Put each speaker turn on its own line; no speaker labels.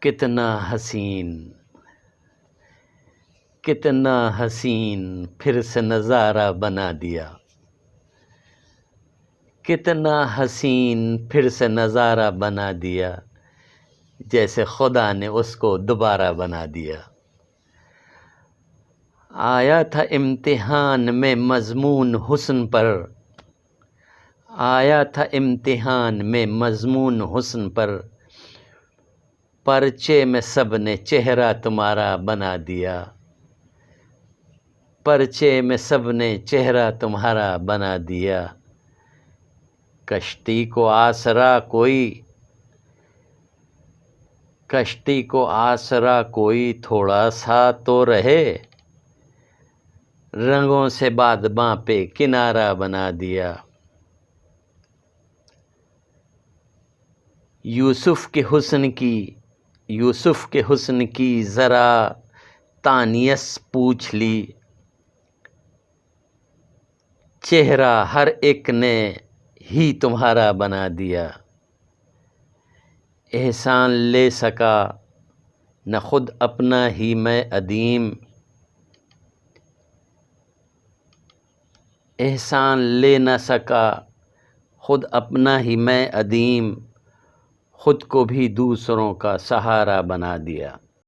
کتنا حسین کتنا حسین پھر سے نظارہ بنا دیا، کتنا حسین پھر سے نظارہ بنا دیا، جیسے خدا نے اس کو دوبارہ بنا دیا۔ آیا تھا امتحان میں مضمون حسن پر، آیا تھا امتحان میں مضمون حسن پر، پرچے میں سب نے چہرہ تمہارا بنا دیا، پرچے میں سب نے چہرہ تمہارا بنا دیا۔ کشتی کو آسرا کوئی، کشتی کو آسرا کوئی تھوڑا سا تو رہے، رنگوں سے بادباں پہ کنارہ بنا دیا۔ یوسف کے حسن کی ذرا تانیث پوچھ لی، چہرہ ہر ایک نے ہی تمہارا بنا دیا۔ احسان لے سکا نہ خود اپنا ہی میں ادیم، احسان لے نہ سکا خود اپنا ہی میں ادیم، خود کو بھی دوسروں کا سہارا بنا دیا۔